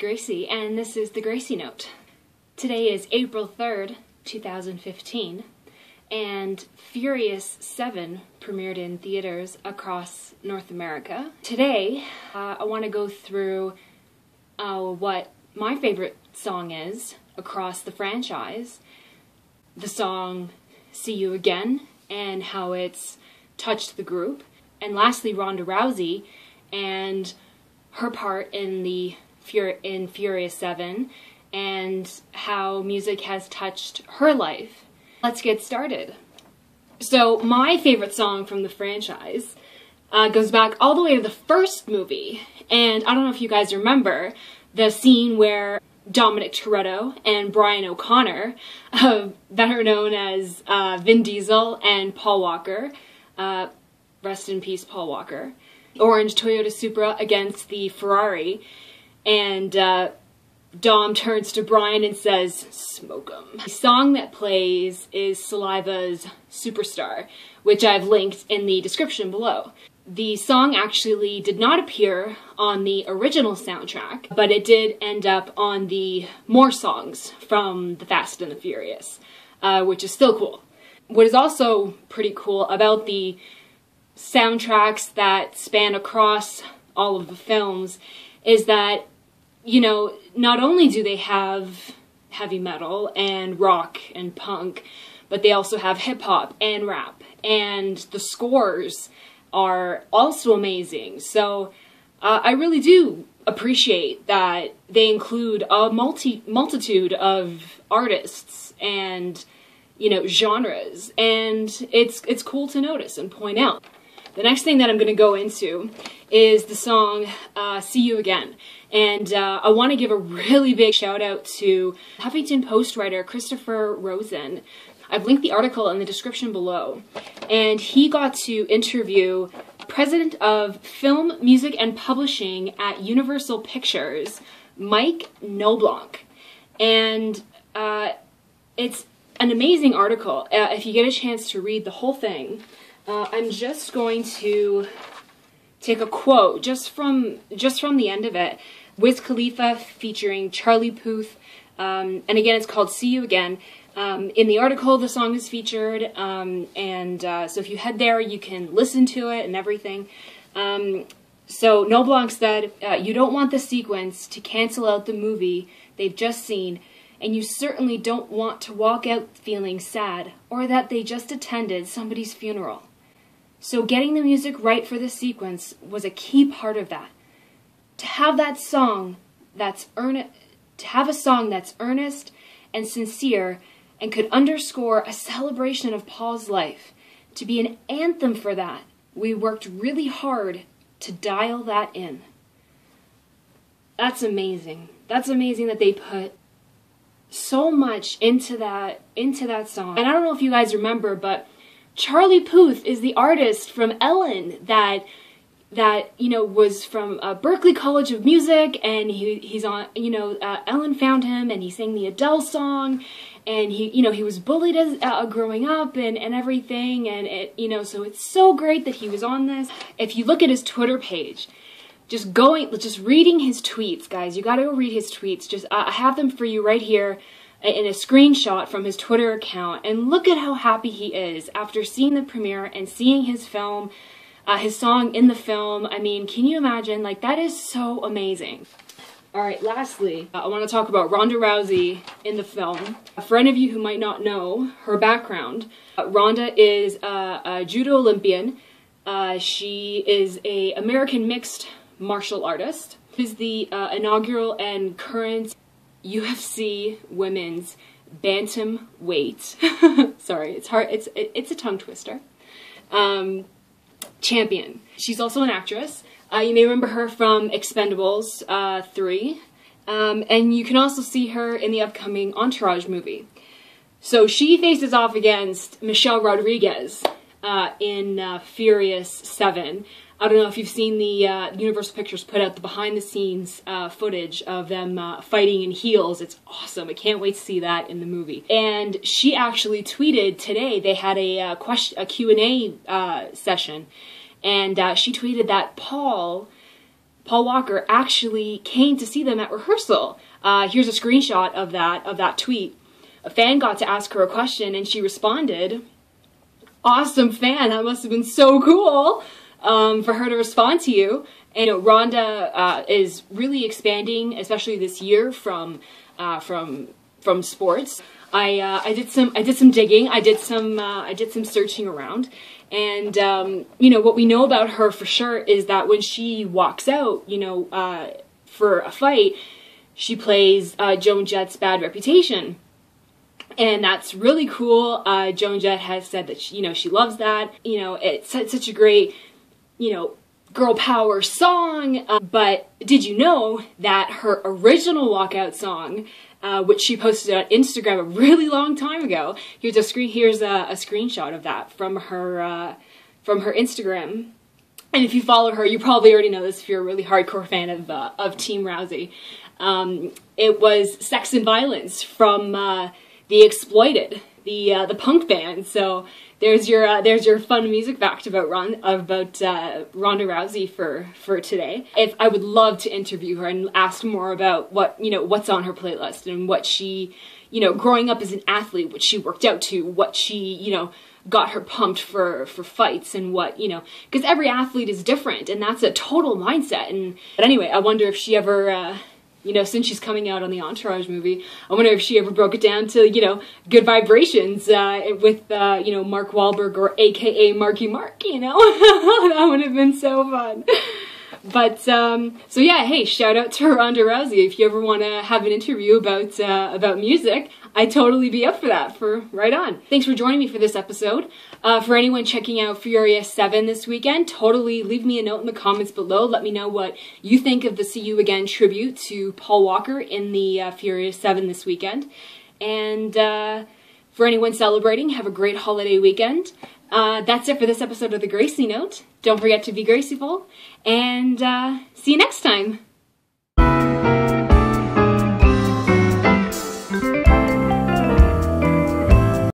Gracie, and this is the Gracie Note. Today is April 3rd, 2015, and Furious 7 premiered in theaters across North America. Today, I want to go through what my favorite song is across the franchise, the song See You Again, and how it's touched the group, and lastly Ronda Rousey and her part in Furious 7 and how music has touched her life. Let's get started. So my favorite song from the franchise goes back all the way to the first movie, and I don't know if you guys remember the scene where Dominic Toretto and Brian O'Connor, better known as Vin Diesel and Paul Walker, rest in peace Paul Walker, orange Toyota Supra against the Ferrari, and Dom turns to Brian and says, "Smoke 'em." The song that plays is Saliva's Superstar, which I've linked in the description below. The song actually did not appear on the original soundtrack, but it did end up on the more songs from The Fast and the Furious, which is still cool. What is also pretty cool about the soundtracks that span across all of the films is that, you know, not only do they have heavy metal and rock and punk, but they also have hip-hop and rap, and the scores are also amazing. So I really do appreciate that they include a multitude of artists and, you know, genres, and it's cool to notice and point out. The next thing that I'm going to go into is the song See You Again. And I want to give a really big shout out to Huffington Post writer Christopher Rosen. I've linked the article in the description below. And he got to interview President of Film, Music, and Publishing at Universal Pictures, Mike Noblanc. And it's an amazing article. If you get a chance to read the whole thing, I'm just going to take a quote just from the end of it. Wiz Khalifa featuring Charlie Puth, and again it's called See You Again. In the article the song is featured, so if you head there you can listen to it and everything. So Noblanc said, "You don't want the sequence to cancel out the movie they've just seen, and you certainly don't want to walk out feeling sad or that they just attended somebody's funeral. So getting the music right for this sequence was a key part of that. To have a song that's earnest and sincere and could underscore a celebration of Paul's life, to be an anthem for that, we worked really hard to dial that in." That's amazing. That's amazing that they put so much into that song. And I don't know if you guys remember, but Charlie Puth is the artist from Ellen that you know was from Berklee College of Music, and he's on, you know, Ellen found him and he sang the Adele song, and he was bullied as growing up and everything, and so it's so great that he was on this. If you look at his Twitter page, just reading his tweets, guys, you gotta go read his tweets. I have them for you right here in a screenshot from his Twitter account, and look at how happy he is after seeing the premiere and seeing his film, his song in the film. I mean, can you imagine? Like, that is so amazing. Alright, lastly, I want to talk about Ronda Rousey in the film. For any of you who might not know her background, Ronda is a judo Olympian. She is an American mixed martial artist. She's the inaugural and current UFC women's bantamweight, sorry, it's hard, it's a tongue twister, champion. She's also an actress. You may remember her from Expendables 3, and you can also see her in the upcoming Entourage movie. So she faces off against Michelle Rodriguez in Furious 7. I don't know if you've seen the Universal Pictures put out the behind-the-scenes footage of them fighting in heels. It's awesome. I can't wait to see that in the movie. And she actually tweeted today, they had a Q&A session, and she tweeted that Paul Paul Walker actually came to see them at rehearsal. Here's a screenshot of that tweet. A fan got to ask her a question and she responded. Awesome fan, that must have been so cool for her to respond to you. And Ronda is really expanding, especially this year, from sports. I did some digging. I did some searching around, and what we know about her for sure is that when she walks out, for a fight, she plays Joan Jett's Bad Reputation. And that's really cool. Joan Jett has said that she loves that. It's such a great, girl power song. But did you know that her original walkout song, which she posted on Instagram a really long time ago, here's a screenshot of that from her Instagram. And if you follow her, you probably already know this if you're a really hardcore fan of Team Rousey. It was Sex and Violence from The Exploited, the punk band. So there's your fun music fact about Ronda Rousey for today. I would love to interview her and ask more about what's on her playlist and what she, growing up as an athlete, what she worked out to, what she, got her pumped for fights, and what, because every athlete is different, and that's a total mindset. But anyway, I wonder if she ever, since she's coming out on the Entourage movie, I wonder if she ever broke it down to, Good Vibrations with, Mark Wahlberg, or AKA Marky Mark, That would have been so fun. But, so yeah, hey, shout out to Ronda Rousey. If you ever want to have an interview about music, I'd totally be up for that, right on. Thanks for joining me for this episode. For anyone checking out Furious 7 this weekend, totally leave me a note in the comments below. Let me know what you think of the See You Again tribute to Paul Walker in the Furious 7 this weekend. And for anyone celebrating, have a great holiday weekend. That's it for this episode of The Gracie Note. Don't forget to be graceful, and see you next time.